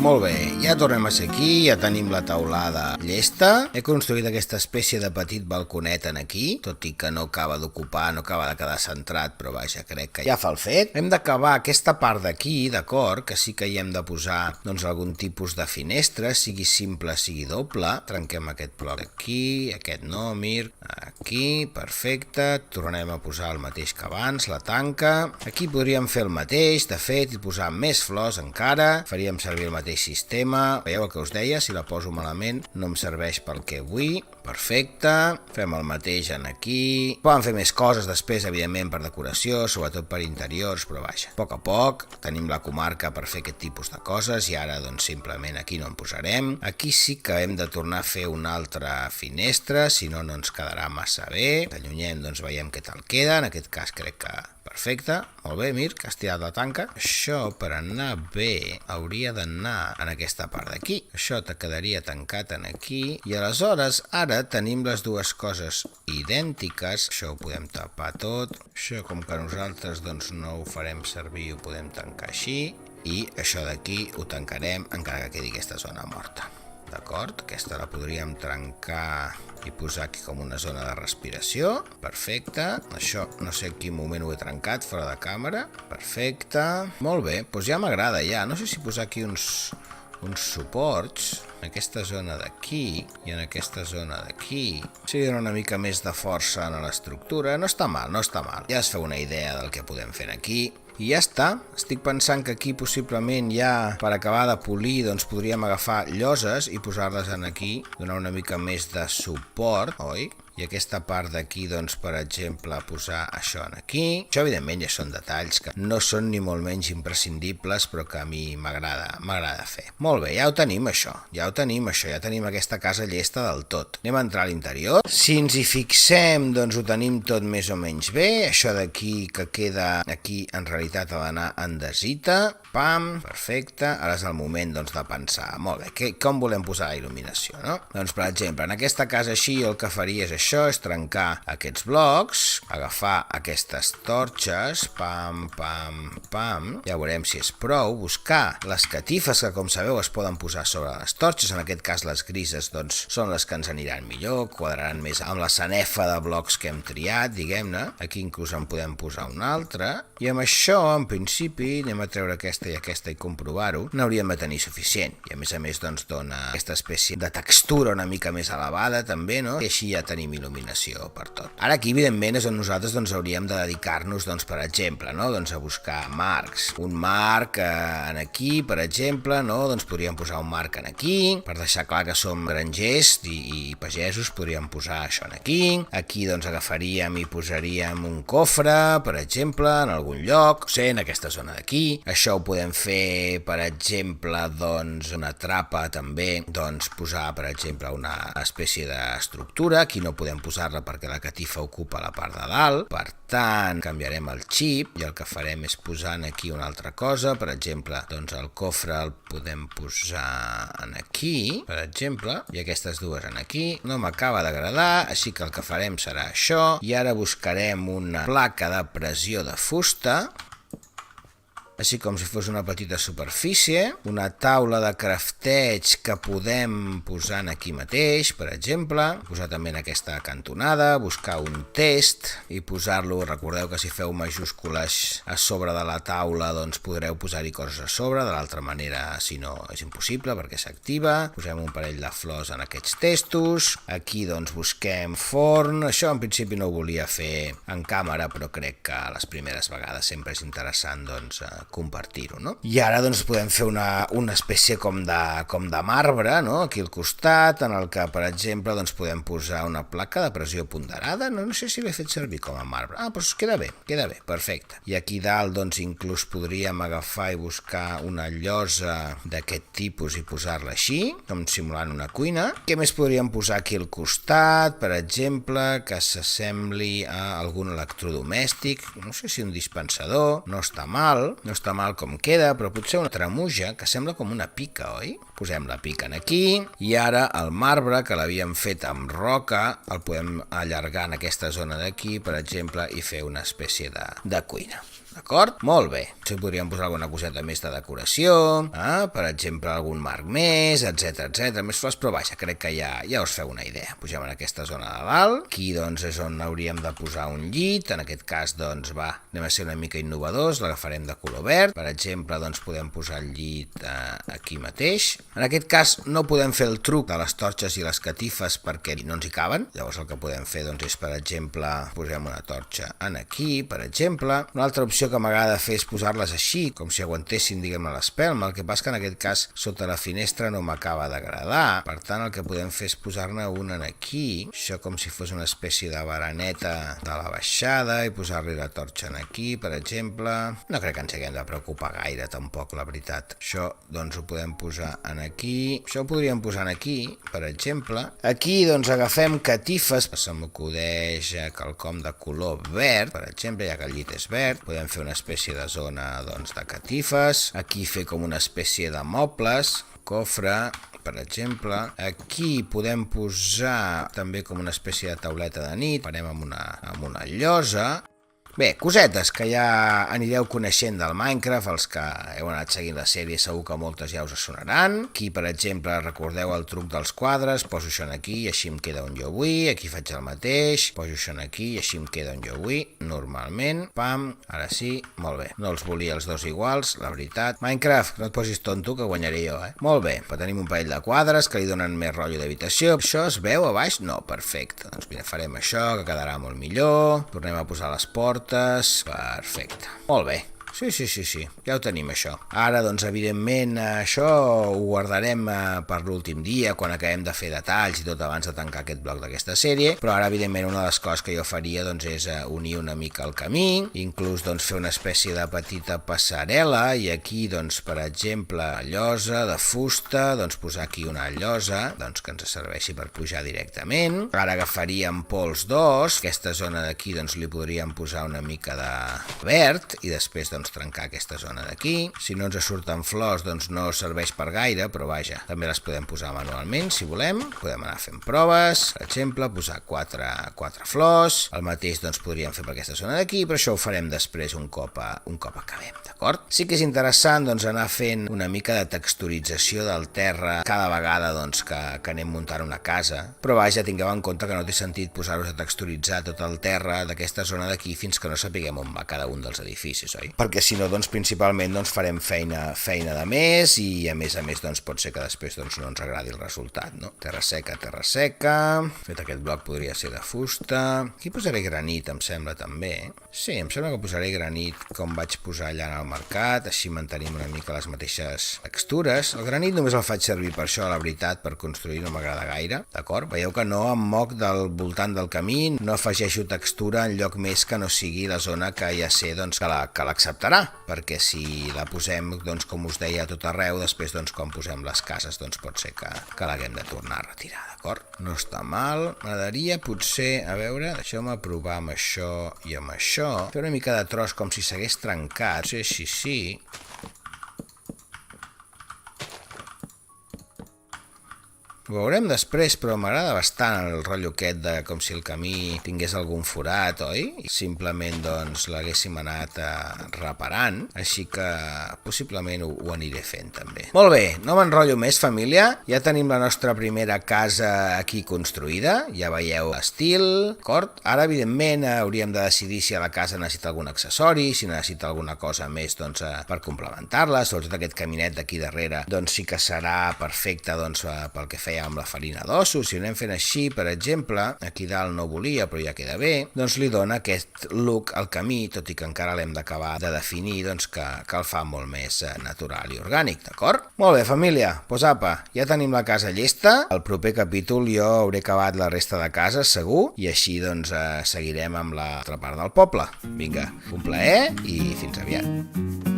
Molt bé, ja tornem a ser aquí, ja tenim la taulada llesta. He construït aquesta espècie de petit balconet en aquí, tot i que no acaba d'ocupar, no acaba de quedar centrat, però vaja, crec que ja fa el fet. Hem d'acabar aquesta part d'aquí, d'acord, que sí que hi hem de posar doncs, algun tipus de finestra, sigui simple, sigui doble. Trenquem aquest bloc aquí, aquest no, Mir, aquí, perfecte. Tornem a posar el mateix que abans, la tanca. Aquí podríem fer el mateix, de fet, i posar més flors encara. Faríem servir el mateix sistema. Veieu el que us deia, si la poso malament no em serveix pel que vull. Perfecte, fem el mateix en aquí. Poden fer més coses després, evidentment, per decoració, sobretot per interiors, però vaja, a poc tenim la comarca per fer aquest tipus de coses i ara doncs simplement aquí no en posarem. Aquí sí que hem de tornar a fer una altra finestra, si no, no ens quedarà massa bé. T'allunyem, doncs veiem què tal queda, en aquest cas crec que perfecte. Molt bé, Mir, que has tirat la tanca. Això, per anar bé, hauria d'anar en aquesta part d'aquí. Això te quedaria tancat en aquí. I aleshores, ara tenim les dues coses idèntiques. Això ho podem tapar tot. Això, com que nosaltres doncs, no ho farem servir, ho podem tancar així. I això d'aquí ho tancarem encara que quedi aquesta zona morta. D'acord? Aquesta la podríem trencar i posar aquí com una zona de respiració. Perfecte. Això no sé en quin moment ho he trencat, fora de càmera. Perfecte. Molt bé, doncs ja m'agrada ja. No sé si posar aquí uns suports en aquesta zona d'aquí i en aquesta zona d'aquí. Si dona una mica més de força en l'estructura. No està mal, no està mal. Ja es feu una idea del que podem fer aquí. I ja està, estic pensant que aquí possiblement ja per acabar de polir doncs podríem agafar lloses i posar-les en aquí, donar una mica més de suport, oi? I aquesta part d'aquí, doncs, per exemple, posar això en aquí. Això, evidentment, ja són detalls que no són ni molt menys imprescindibles, però que a mi m'agrada fer. Molt bé, ja ho tenim, això. Ja tenim aquesta casa llesta del tot. Anem a entrar a l'interior. Si ens hi fixem, doncs ho tenim tot més o menys bé. Això d'aquí que queda aquí, en realitat, ha d'anar en desita. Pam, perfecte. Ara és el moment, doncs, de pensar. Molt bé, com volem posar la il·luminació, no? Doncs, per exemple, en aquesta casa així, el que faria és això, és trencar aquests blocs, agafar aquestes torxes, pam, pam, pam, ja veurem si és prou, buscar les catifes que, com sabeu, es poden posar sobre les torxes, en aquest cas les grises, doncs, són les que ens aniran millor, quadraran més amb la sanefa de blocs que hem triat, diguem-ne, aquí inclús en podem posar una altra, i amb això, en principi, anem a treure aquesta i comprovar-ho, n'hauríem de tenir suficient, i a més, doncs, dona aquesta espècie de textura una mica més elevada, també, no? I així ja tenim il·luminació per tot. Ara aquí, evidentment, és on nosaltres doncs, hauríem de dedicar-nos, doncs, per exemple, no? Doncs, a buscar marcs. Un marc en aquí, per exemple, no? Doncs podríem posar un marc en aquí, per deixar clar que som grangers i pagesos, podríem posar això en aquí. Aquí, doncs, agafaríem i posaríem un cofre, per exemple, en algun lloc, no sé, en aquesta zona d'aquí. Això ho podem fer, per exemple, doncs, una trapa, també, doncs, posar, per exemple, una espècie d'estructura. Aquí no podem posar-la perquè la catifa ocupa la part de dalt, per tant canviarem el xip i el que farem és posar aquí una altra cosa, per exemple, doncs el cofre el podem posar en aquí, per exemple, i aquestes dues en aquí. No m'acaba d'agradar, així que el que farem serà això, i ara buscarem una placa de pressió de fusta, així com si fos una petita superfície, una taula de crafteig que podem posar aquí mateix, per exemple, posar també en aquesta cantonada, buscar un test i posar-lo, recordeu que si feu majúscules a sobre de la taula doncs podreu posar-hi coses a sobre, de l'altra manera si no és impossible perquè s'activa, posem un parell de flors en aquests testos, aquí doncs busquem forn, això en principi no ho volia fer en càmera però crec que les primeres vegades sempre és interessant doncs compartir-ho, no? I ara doncs podem fer una espècie com de marbre, no? Aquí al costat, en el que, per exemple, doncs podem posar una placa de pressió ponderada, no sé si l'he fet servir com a marbre, però queda bé, perfecte. I aquí dalt, doncs, inclús podríem agafar i buscar una llosa d'aquest tipus i posar-la així, com simulant una cuina. Què més podríem posar aquí al costat, per exemple, que s'assembli a algun electrodomèstic, no sé si un dispensador, no està mal com queda, però potser una tremuja que sembla com una pica, oi? Posem la pica aquí i ara el marbre que l'havíem fet amb roca el podem allargar en aquesta zona d'aquí, per exemple, i fer una espècie de cuina. d'acord? Molt bé. Potser podríem posar alguna coseta més de decoració, per exemple, algun marc més, etc, més flors, però vaja, crec que ja us feu una idea. Pugem en aquesta zona de dalt, aquí doncs és on hauríem de posar un llit, en aquest cas doncs anem a ser una mica innovadors, l'agafarem de color verd, per exemple doncs podem posar el llit aquí mateix. En aquest cas no podem fer el truc de les torxes i les catifes perquè no ens hi caben, llavors el que podem fer doncs és, per exemple, posem una torxa aquí, per exemple. Una altra opció que m'agrada fer és posar-les així, com si aguantessin, diguem-ne, l'espelma. El que passa que en aquest cas, sota la finestra no m'acaba d'agradar. Per tant, el que podem fer és posar-ne una aquí, això com si fos una espècie de baraneta de la baixada, i posar-li la torxa aquí, per exemple. No crec que ens haguem de preocupar gaire, tampoc, la veritat. Això, doncs, ho podem posar aquí. Això ho podríem posar aquí, per exemple. Aquí, doncs, agafem catifes. Se m'acudeix quelcom de color verd, per exemple, ja que el llit és verd. Podem fer una espècie de zona, doncs, de catifes. Aquí fer com una espècie de mobles, cofre, per exemple. Aquí podem posar també com una espècie de tauleta de nit. Farem amb una llosa. Bé, cosetes que ja anireu coneixent del Minecraft, els que heu anat seguint la sèrie segur que moltes ja us sonaran. Aquí, per exemple, recordeu el truc dels quadres, poso això aquí i així em queda on jo vull, aquí faig el mateix, poso això aquí i així em queda on jo vull, normalment, pam, ara sí, molt bé. No els volia els dos iguals, la veritat. Minecraft, no et posis tonto que guanyaré jo, Molt bé, però tenim un parell de quadres que li donen més rotllo d'habitació. Això es veu a baix? No, perfecte. Doncs mira, farem això, que quedarà molt millor. Tornem a posar les portes. Perfecte. Molt bé. Sí, ja ho tenim això. Ara, doncs, evidentment, això ho guardarem per l'últim dia, quan acabem de fer detalls i tot abans de tancar aquest bloc d'aquesta sèrie, però ara, evidentment, una de les coses que jo faria, doncs, és unir una mica el camí, inclús, doncs, fer una espècie de petita passarel·la, i aquí, doncs, per exemple, llosa de fusta, doncs, posar aquí una llosa, doncs, que ens serveixi per pujar directament. Ara agafaríem pols d'os, aquesta zona d'aquí, doncs, li podríem posar una mica de verd, i després, doncs, trencar aquesta zona d'aquí. Si no ens surten flors, doncs no serveix per gaire, però vaja, també les podem posar manualment, si volem. Podem anar fent proves, per exemple, posar quatre flors. El mateix, doncs, podríem fer per aquesta zona d'aquí, però això ho farem després un cop acabem, d'acord? Sí que és interessant, doncs, anar fent una mica de texturització del terra cada vegada, doncs, que anem muntant una casa, però vaja, tingueu en compte que no té sentit posar-vos a texturitzar tot el terra d'aquesta zona d'aquí fins que no sapiguem on va cada un dels edificis, oi? Perquè si no, doncs, principalment, doncs, farem feina de més, i a més, doncs, pot ser que després, doncs, no ens agradi el resultat, no? Terra seca. Fet aquest bloc podria ser de fusta. Aquí posaré granit, em sembla, també. Sí, em sembla que posaré granit com vaig posar allà en el mercat, així mantenim una mica les mateixes textures. El granit només el faig servir per això, la veritat, per construir no m'agrada gaire, d'acord? Veieu que no em moc del voltant del camí, no afegeixo textura en lloc més que no sigui la zona que ja sé, doncs, que l'acceptarà, perquè si la posem, doncs, com us deia, a tot arreu, després, doncs, quan posem les cases, doncs, pot ser que l'haguem de tornar a retirar, d'acord? No està mal. M'agradaria, potser, a veure, deixeu-me provar amb això i amb això, fer una mica de tros com si s'hagués trencat. Sí. Ho veurem després, però m'agrada bastant el rotllo aquest de com si el camí tingués algun forat, oi? I simplement, doncs, l'haguéssim anat reparant, així que possiblement ho aniré fent, també. Molt bé, no m'enrotllo més, família. Ja tenim la nostra primera casa aquí construïda, ja veieu l'estil, d'acord? Ara, evidentment, hauríem de decidir si a la casa necessita algun accessori, si necessita alguna cosa més, doncs, per complementar-la, sobretot aquest caminet d'aquí darrere, doncs sí que serà perfecte, doncs, pel que feia amb la farina d'ossos. Si ho anem fent així, per exemple, aquí dalt no volia, però ja queda bé, doncs li dona aquest look al camí, tot i que encara l'hem d'acabar de definir, doncs que el fa molt més natural i orgànic, d'acord? Molt bé, família, doncs apa, ja tenim la casa llesta. Al proper capítol jo hauré acabat la resta de cases, segur, i així, doncs, seguirem amb l'altra part del poble. Vinga, un plaer i fins aviat.